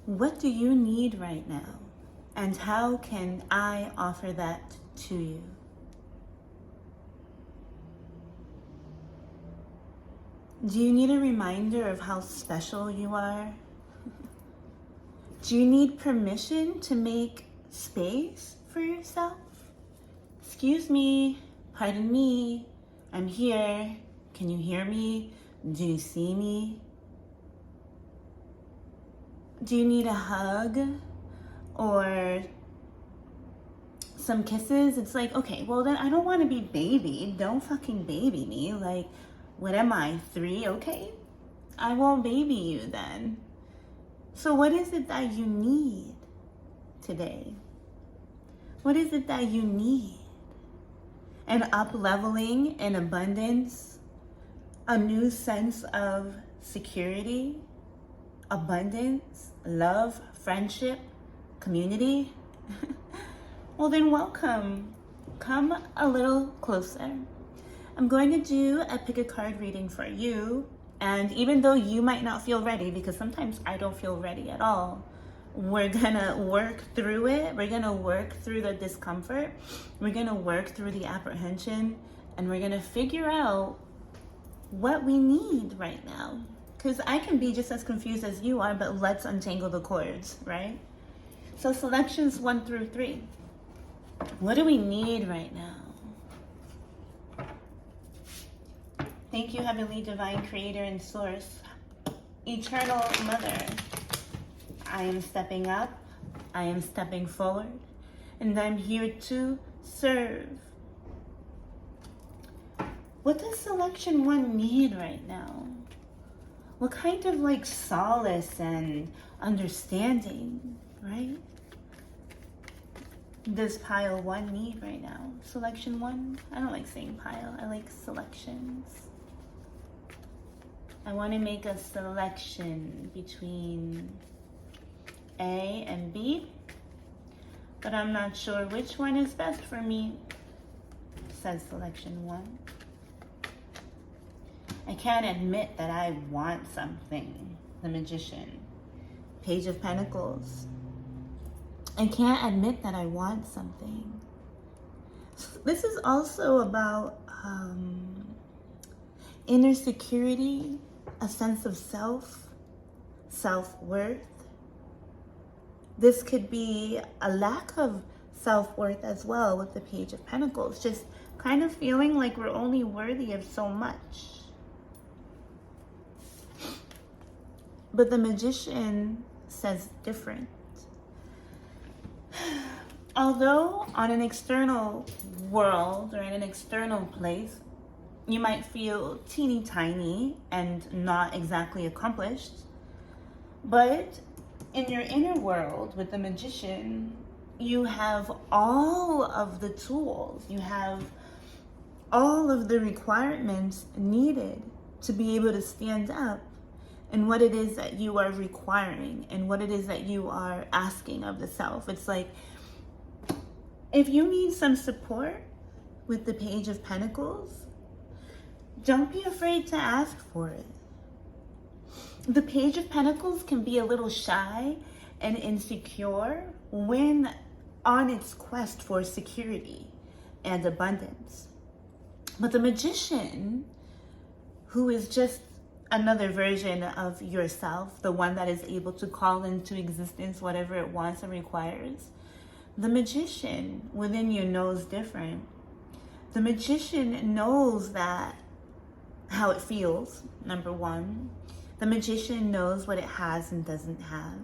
What do you need right now? And how can I offer that to you? Do you need a reminder of how special you are? Do you need permission to make space for yourself? Excuse me, pardon me, I'm here. Can you hear me? Do you see me? Do you need a hug or some kisses? It's like, okay, well then I don't want to be babied. Don't fucking baby me. Like, what am I, 3? Okay, I won't baby you then. So what is it that you need today? What is it that you need? An up-leveling in abundance, a new sense of security, abundance, love, friendship, community? Well then welcome. Come a little closer. I'm going to do a pick a card reading for you. And even though you might not feel ready, because sometimes I don't feel ready at all, we're gonna work through it. We're gonna work through the discomfort. We're gonna work through the apprehension, and we're gonna figure out what we need right now. Because I can be just as confused as you are, but let's untangle the cords, right? So selections 1 through 3. What do we need right now? Thank you, Heavenly Divine Creator and Source. Eternal Mother, I am stepping up, I am stepping forward, and I'm here to serve. What does selection 1 need right now? What kind of like solace and understanding, right? Does pile 1 need right now? Selection 1? I don't like saying pile, I like selections. I want to make a selection between A and B, but I'm not sure which one is best for me, says selection 1. I can't admit that I want something, the Magician. Page of Pentacles. I can't admit that I want something. This is also about inner security, a sense of self, self-worth. This could be a lack of self-worth as well with the Page of Pentacles, just kind of feeling like we're only worthy of so much. But the Magician says different. Although on an external world or in an external place, you might feel teeny tiny and not exactly accomplished, but in your inner world with the Magician, you have all of the tools, you have all of the requirements needed to be able to stand up in what it is that you are requiring and what it is that you are asking of the self. It's like, if you need some support with the Page of Pentacles, don't be afraid to ask for it. The Page of Pentacles can be a little shy and insecure when on its quest for security and abundance. But the Magician, who is just another version of yourself, the one that is able to call into existence whatever it wants and requires, the Magician within you knows different. The Magician knows that how it feels, number 1. The Magician knows what it has and doesn't have.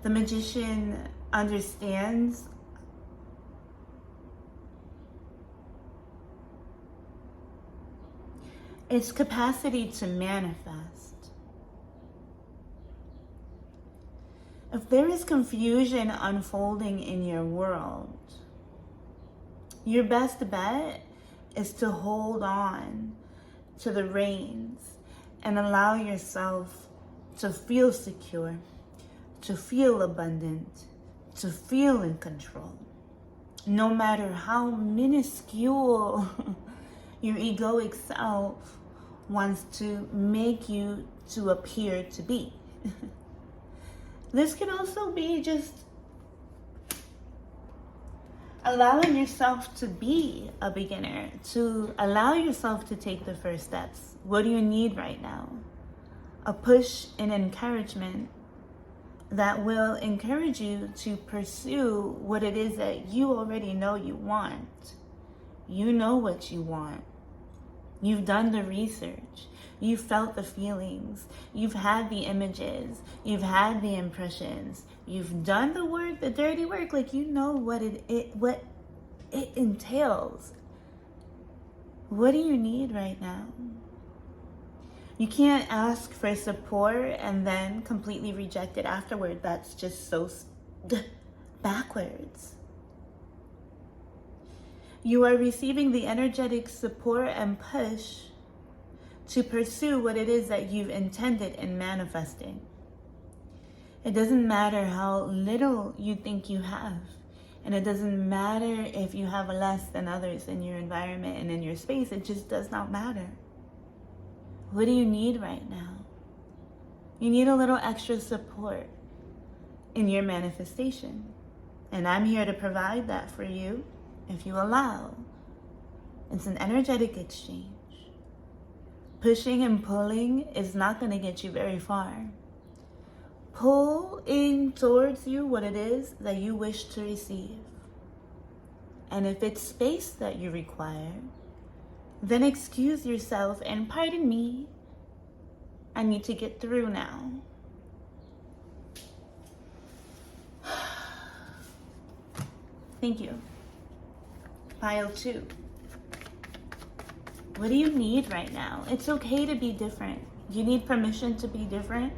The Magician understands its capacity to manifest. If there is confusion unfolding in your world, your best bet is to hold on to the reins and allow yourself to feel secure, to feel abundant, to feel in control. No matter how minuscule your egoic self wants to make you to appear to be. This could also be just allowing yourself to be a beginner, to allow yourself to take the first steps. What do you need right now? A push and encouragement that will encourage you to pursue what it is that you already know you want. You know what you want. You've done the research. You've felt the feelings. You've had the images. You've had the impressions. You've done the work, the dirty work. Like, you know what it entails. What do you need right now? You can't ask for support and then completely reject it afterward. That's just so backwards. You are receiving the energetic support and push to pursue what it is that you've intended in manifesting. It doesn't matter how little you think you have. And it doesn't matter if you have less than others in your environment and in your space. It just does not matter. What do you need right now? You need a little extra support in your manifestation. And I'm here to provide that for you if you allow. It's an energetic exchange. Pushing and pulling is not going to get you very far. Pull in towards you what it is that you wish to receive. And if it's space that you require, then excuse yourself and pardon me. I need to get through now. Thank you. Pile 2. What do you need right now? It's okay to be different. You need permission to be different.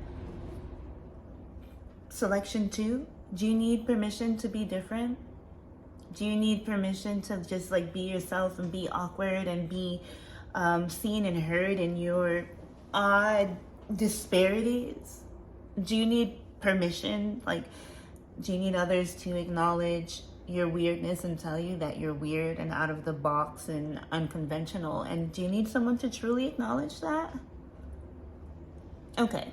Selection 2. Do you need permission to be different? Do you need permission to just like be yourself and be awkward and be seen and heard in your odd disparities? Do you need permission? Like, do you need others to acknowledge your weirdness and tell you that you're weird and out of the box and unconventional? And do you need someone to truly acknowledge that? Okay.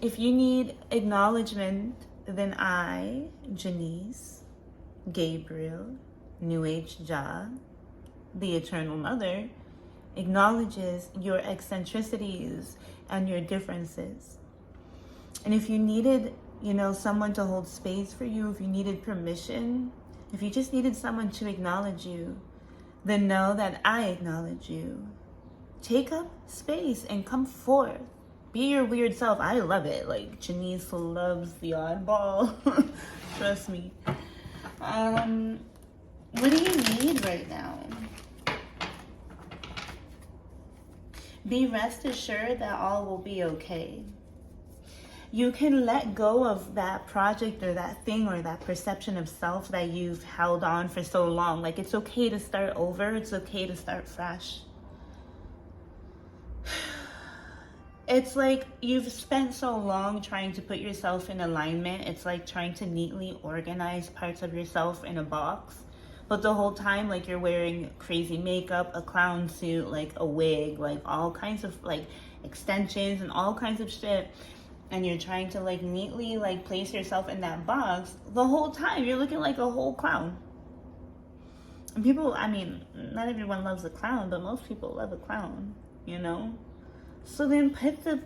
If you need acknowledgement, then I, Janice Gabriel, New Age Jah, the Eternal Mother, acknowledges your eccentricities and your differences. And if you needed, someone to hold space for you, if you needed permission, if you just needed someone to acknowledge you, then know that I acknowledge you. Take up space and come forth. Be your weird self. I love it. Like, Janice loves the oddball. Trust me. What do you need right now? Be rest assured that all will be okay. You can let go of that project or that thing or that perception of self that you've held on for so long. Like, it's okay to start over. It's okay to start fresh. It's like you've spent so long trying to put yourself in alignment. It's like trying to neatly organize parts of yourself in a box. But the whole time, like, you're wearing crazy makeup, a clown suit, like a wig, like all kinds of like extensions and all kinds of shit. And you're trying to like neatly like place yourself in that box. The whole time you're looking like a whole clown. And people, not everyone loves a clown, but most people love a clown, So then put the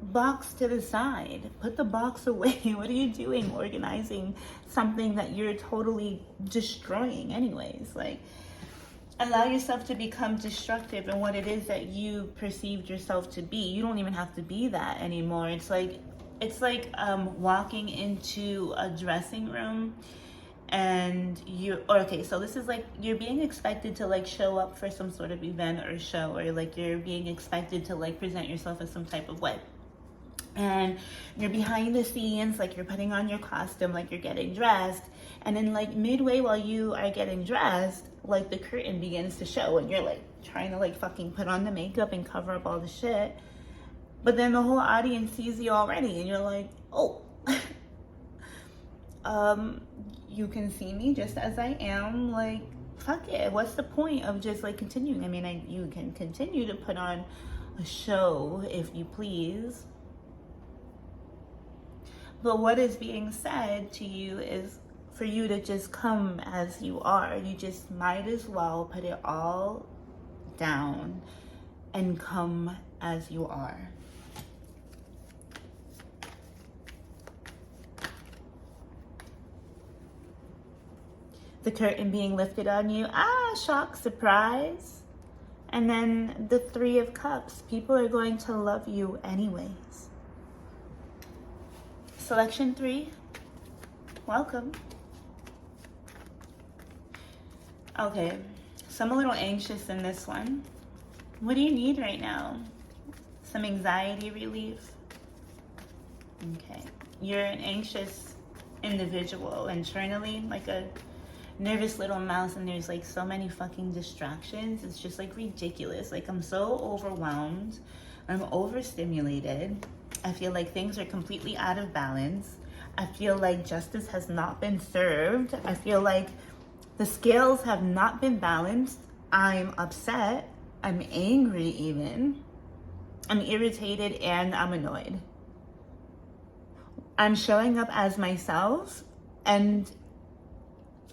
box to the side. Put the box away. What are you doing organizing something that you're totally destroying anyways? Like, allow yourself to become destructive in what it is that you perceived yourself to be. You don't even have to be that anymore. It's like walking into a dressing room and so this is like you're being expected to like show up for some sort of event or show, or like you're being expected to like present yourself in some type of way. And you're behind the scenes, like you're putting on your costume, like you're getting dressed, and then like midway while you are getting dressed, like the curtain begins to show and you're like trying to like fucking put on the makeup and cover up all the shit, but then the whole audience sees you already and you're like, oh, you can see me just as I am. Like, fuck it, what's the point of just like continuing? You can continue to put on a show if you please, But what is being said to you is for you to just come as you are. You just might as well put it all down and come as you are. The curtain being lifted on you. Shock, surprise. And then the Three of Cups. People are going to love you anyways. Selection 3. Welcome. Okay, so I'm a little anxious in this one. What do you need right now? Some anxiety relief? Okay, you're an anxious individual internally, like a nervous little mouse, and there's like so many fucking distractions. It's just like ridiculous. Like I'm so overwhelmed. I'm overstimulated. I feel like things are completely out of balance. I feel like justice has not been served. I feel like the scales have not been balanced. I'm upset. I'm angry even. I'm irritated and I'm annoyed. I'm showing up as myself and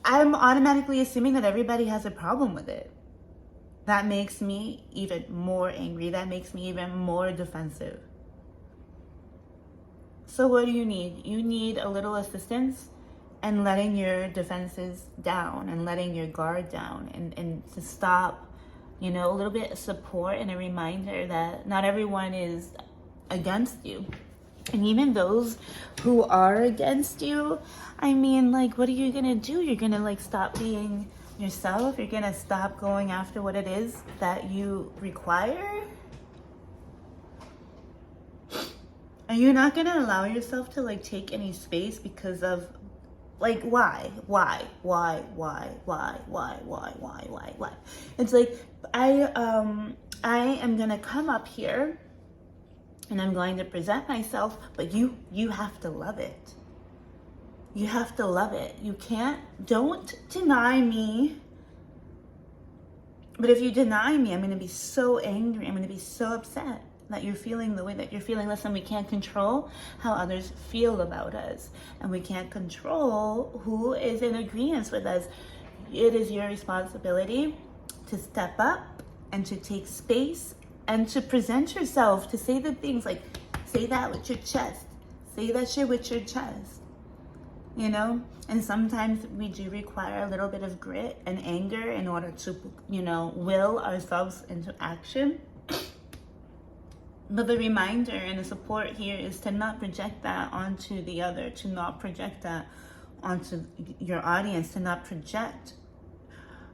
I'm automatically assuming that everybody has a problem with it. That makes me even more angry. That makes me even more defensive. So what do you need? You need a little assistance and letting your defenses down and letting your guard down and to stop, you know, a little bit of support and a reminder that not everyone is against you. And even those who are against you, I mean, like, what are you gonna do? You're gonna like stop being yourself? You're gonna stop going after what it is that you require? Are you not gonna allow yourself to like take any space because of like why? It's like I am gonna come up here and I'm going to present myself, but you have to love it. You have to love it. You don't deny me. But if you deny me, I'm going to be so angry. I'm going to be so upset that you're feeling the way that you're feeling. Listen, we can't control how others feel about us. And we can't control who is in agreement with us. It is your responsibility to step up and to take space and to present yourself, to say the things like, say that with your chest. Say that shit with your chest. You know? And sometimes we do require a little bit of grit and anger in order to, you know, will ourselves into action. But the reminder and the support here is to not project that onto the other, to not project that onto your audience, to not project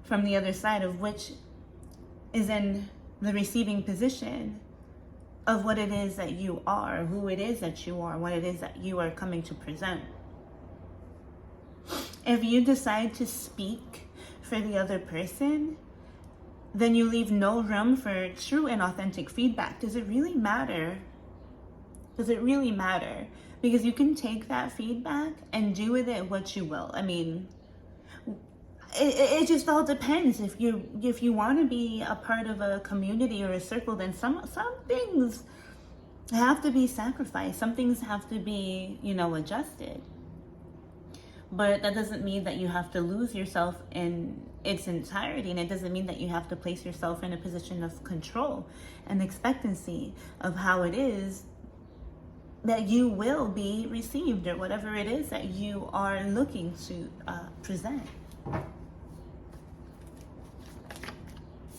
from the other side of which is in the receiving position of what it is that you are, who it is that you are, what it is that you are coming to present. If you decide to speak for the other person, then you leave no room for true and authentic feedback. Does it really matter? Does it really matter? Because you can take that feedback and do with it what you will. I mean, it just all depends. If you want to be a part of a community or a circle, then some things have to be sacrificed. Some things have to be, you know, adjusted. But that doesn't mean that you have to lose yourself in its entirety, and it doesn't mean that you have to place yourself in a position of control and expectancy of how it is that you will be received or whatever it is that you are looking to present.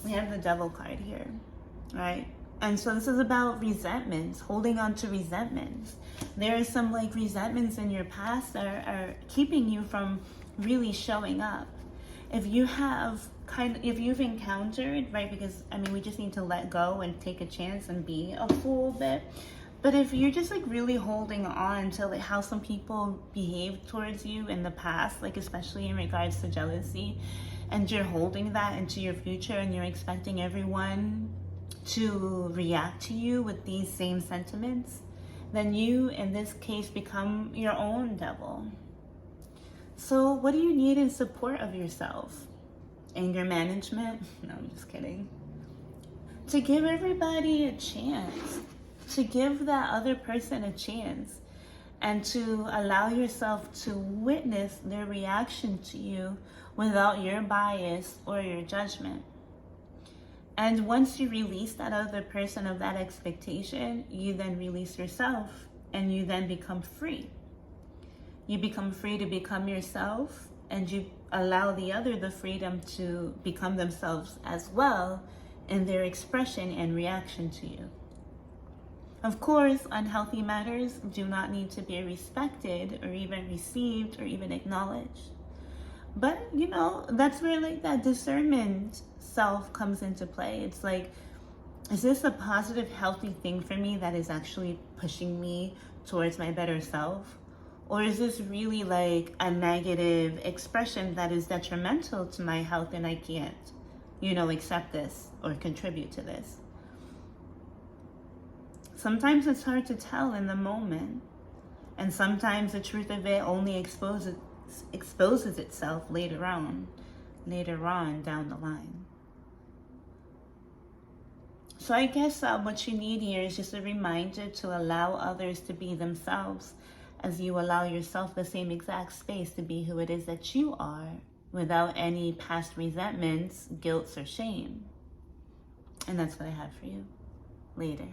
We have the Devil card here, right? And so this is about resentments, holding on to resentments. There are some like resentments in your past that are keeping you from really showing up. If you've encountered, right, because I mean, we just need to let go and take a chance and be a fool a bit. But if you're just like really holding on to like how some people behaved towards you in the past, like especially in regards to jealousy, and you're holding that into your future and you're expecting everyone to react to you with these same sentiments, then you, in this case, become your own devil. So what do you need in support of yourself? Anger management? No, I'm just kidding. To give everybody a chance. To give that other person a chance. and to allow yourself to witness their reaction to you without your bias or your judgment. And once you release that other person of that expectation, you then release yourself and you then become free. You become free to become yourself, and you allow the other the freedom to become themselves as well in their expression and reaction to you. Of course, unhealthy matters do not need to be respected or even received or even acknowledged. But, you know, that's where like that discernment self comes into play. It's like, is this a positive, healthy thing for me that is actually pushing me towards my better self? Or is this really like a negative expression that is detrimental to my health and I can't, you know, accept this or contribute to this? Sometimes it's hard to tell in the moment. And sometimes the truth of it only exposes itself later on down the line. So I guess what you need here is just a reminder to allow others to be themselves as you allow yourself the same exact space to be who it is that you are without any past resentments, guilt, or shame. And that's what I have for you later.